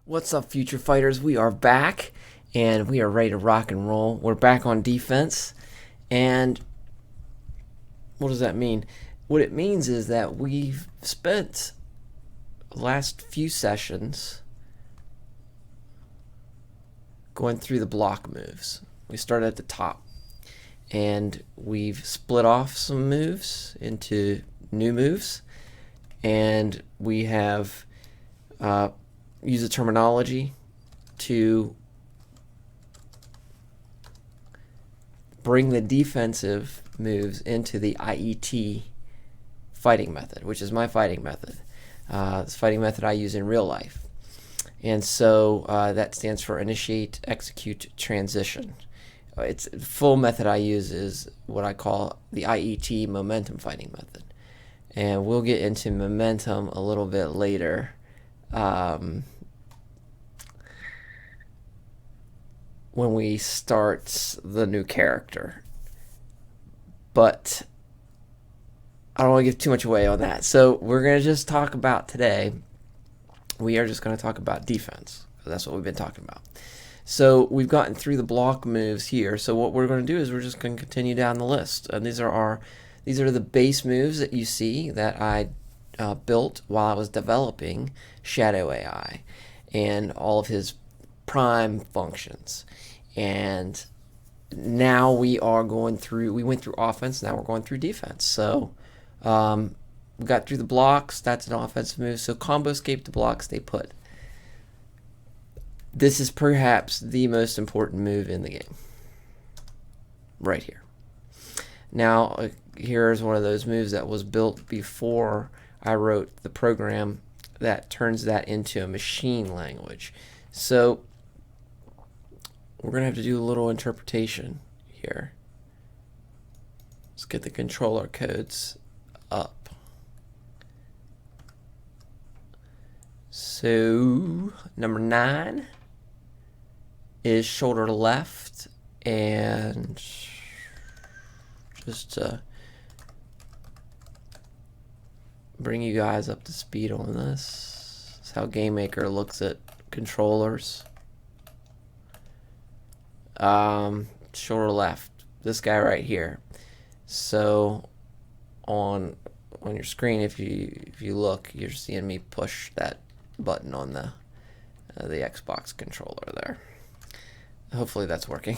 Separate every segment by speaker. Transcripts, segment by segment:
Speaker 1: What's up, future fighters? We are back and we are ready to rock and roll. We're back on defense. And what does that mean? What it means is that we've spent the last few sessions going through the block moves. We started at the top and we've split off some moves into new moves, and we have use the terminology to bring the defensive moves into the IET fighting method, which is my fighting method. It's a fighting method I use in real life. And so that stands for initiate, execute, transition. It's the full method I use is what I call the IET momentum fighting method. And we'll get into momentum a little bit later. When we start the new character. But I don't want to give too much away on that. So we're going to just talk about today, we are just going to talk about defense. That's what we've been talking about. So we've gotten through the block moves here. So what we're going to do is we're just going to continue down the list. And these are the base moves that you see that I built while I was developing Shadow AI and all of his prime functions. And now we went through offense, now we're going through defense. So we got through the blocks, that's an offensive move. So combo escape to block, stay put. This is perhaps the most important move in the game. Right here. Now, here's one of those moves that was built before I wrote the program that turns that into a machine language. So we're going to have to do a little interpretation here. Let's get the controller codes up. So number 9 is shoulder left, and just to bring you guys up to speed on this, is how GameMaker looks at controllers. Shoulder left, this guy right here. So on your screen, if you look, you're seeing me push that button on the Xbox controller there. Hopefully that's working.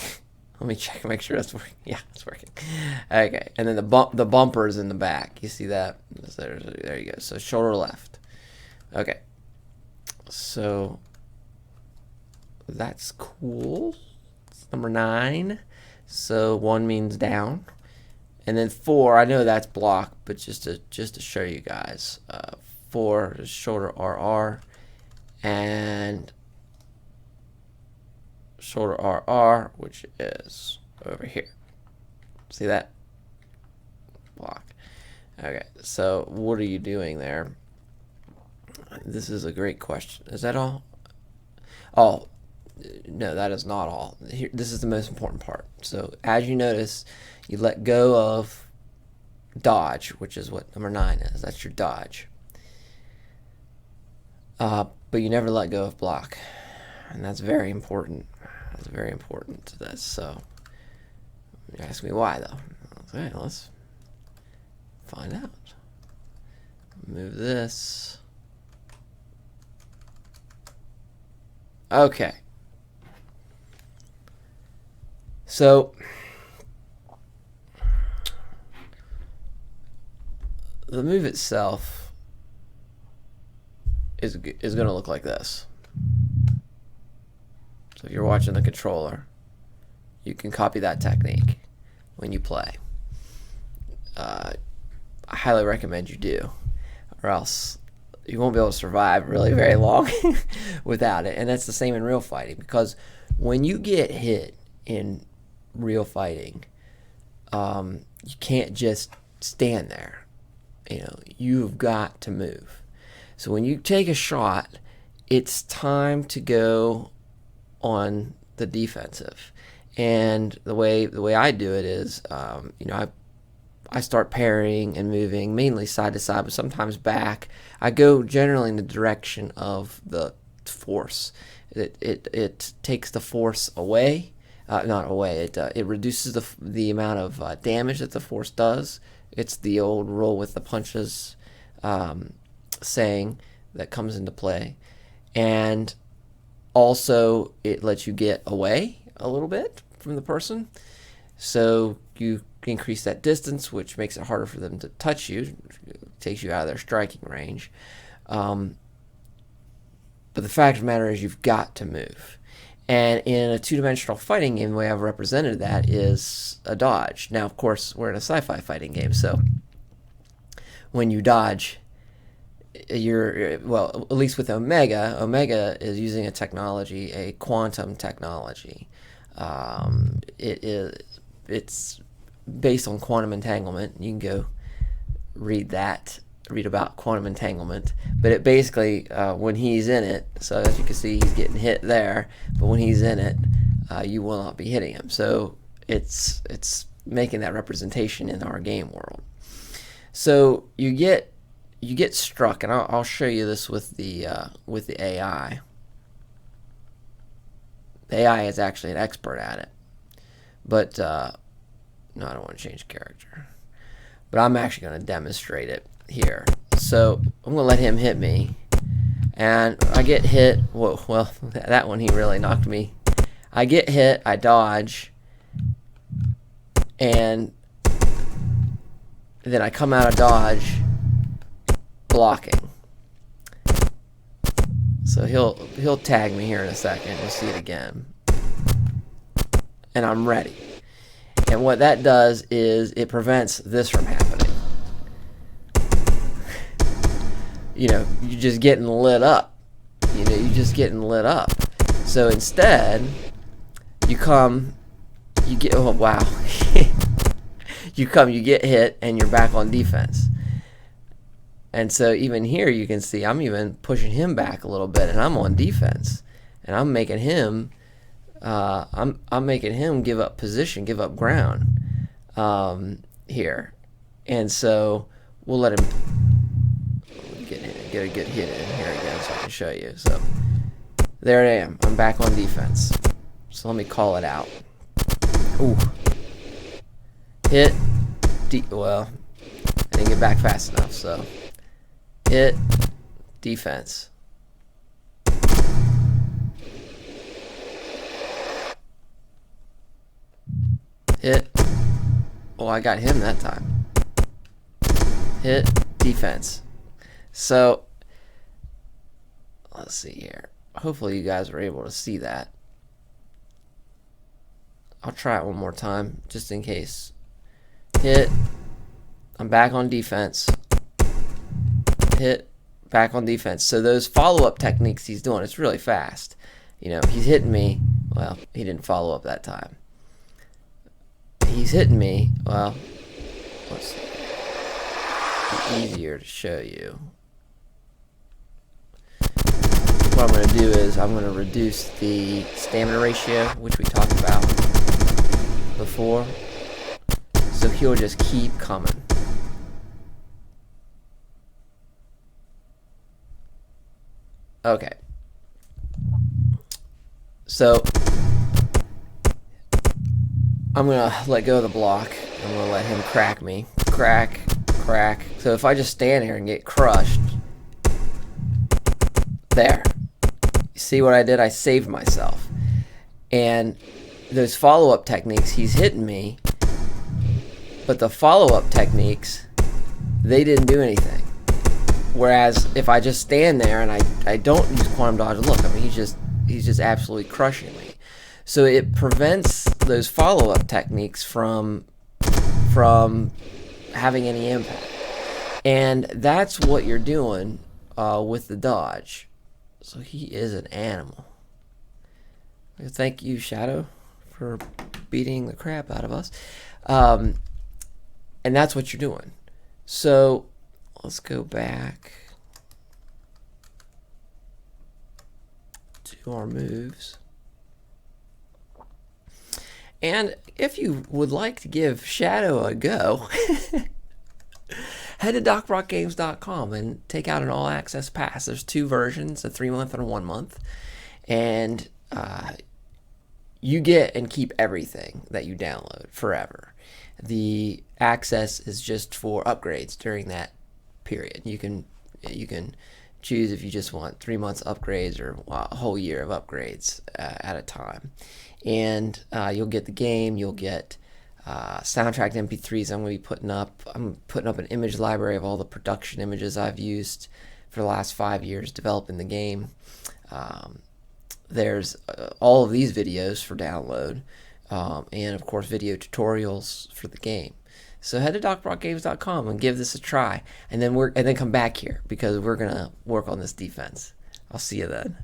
Speaker 1: Let me check and make sure that's working. Yeah, it's working. Okay, and then the bumpers in the back. You see that? There you go. So shoulder left. Okay. So that's cool. It's number 9. So 1 means down, and then 4. I know that's block, but just to show you guys, 4 is shoulder RR, and shoulder RR, which is over here. See that? Block. Okay, so what are you doing there? This is a great question. Is that all? Oh, no, that is not all. Here, this is the most important part. So as you notice, you let go of dodge, which is what number 9 is. That's your dodge. But you never let go of block, and that's very important. That's very important to this. So you ask me why, though. Okay, let's find out. Move this. Okay. So the move itself is going to look like this. So if you're watching the controller, you can copy that technique when you play. I highly recommend you do, or else you won't be able to survive really very long without it. And that's the same in real fighting, because when you get hit in real fighting, you can't just stand there. You've got to move. So when you take a shot, it's time to go on the defensive. And the way I do it is, I start parrying and moving, mainly side to side, but sometimes back. I go generally in the direction of the force. It takes the force away, not away. It reduces the amount of damage that the force does. It's the old roll with the punches saying that comes into play, and also it lets you get away a little bit from the person, so you increase that distance, which makes it harder for them to touch you. It takes you out of their striking range. But the fact of the matter is you've got to move. And in a two-dimensional fighting game, the way I've represented that is a dodge. Now, of course, we're in a sci-fi fighting game, so when you dodge, well, at least with Omega is using a technology, a quantum technology. It's based on quantum entanglement. You can go read about quantum entanglement. But it basically, when he's in it, so as you can see, he's getting hit there, but when he's in it, you will not be hitting him. So it's making that representation in our game world. So you get struck, and I'll show you this with the AI. The AI is actually an expert at it, but no, I don't want to change character. But I'm actually going to demonstrate it here. So I'm going to let him hit me, and I get hit. Whoa, well, that one he really knocked me. I get hit, I dodge, and then I come out of dodge blocking. So he'll tag me here in a second. You'll see it again. And I'm ready. And what that does is it prevents this from happening. You're just getting lit up. You're just getting lit up. So instead, you get, oh wow. you get hit, and you're back on defense. And so even here you can see I'm even pushing him back a little bit, and I'm on defense, and I'm making him I'm making him give up position, give up ground here. And so we'll let him get a good hit in here again so I can show you. So there I am. I'm back on defense. So let me call it out. Ooh. Hit. Well, I didn't get back fast enough, so hit, defense. Hit. Oh, I got him that time. Hit, defense. So, let's see here. Hopefully you guys were able to see that. I'll try it one more time, just in case. Hit. I'm back on defense. Hit, back on defense. So those follow-up techniques he's doing, it's really fast. He's hitting me. Well, he didn't follow up that time. He's hitting me. Well, let's see. It'll be easier to show you. What I'm going to do is I'm going to reduce the stamina ratio, which we talked about before. So he'll just keep coming. Okay. So I'm going to let go of the block. I'm going to let him crack me. Crack, crack. So if I just stand here and get crushed, there. You see what I did? I saved myself. And those follow-up techniques, he's hitting me, but the follow-up techniques, they didn't do anything. Whereas if I just stand there and I don't use quantum dodge, look, I mean, he's just absolutely crushing me. So it prevents those follow-up techniques from having any impact. And that's what you're doing with the dodge. So he is an animal. Thank you, Shadow, for beating the crap out of us. And that's what you're doing. So let's go back to our moves. And if you would like to give Shadow a go, head to docrockgames.com and take out an all access pass. There's 2 versions, a 3-month and a 1-month, and you get and keep everything that you download forever. The access is just for upgrades during that period. You can choose if you just want 3 months upgrades or a whole year of upgrades at a time. And you'll get the game, you'll get soundtrack MP3s I'm going to be putting up. I'm putting up an image library of all the production images I've used for the last 5 years developing the game. There's all of these videos for download, and of course video tutorials for the game. So head to docrockgames.com and give this a try, and then come back here because we're gonna work on this defense. I'll see you then.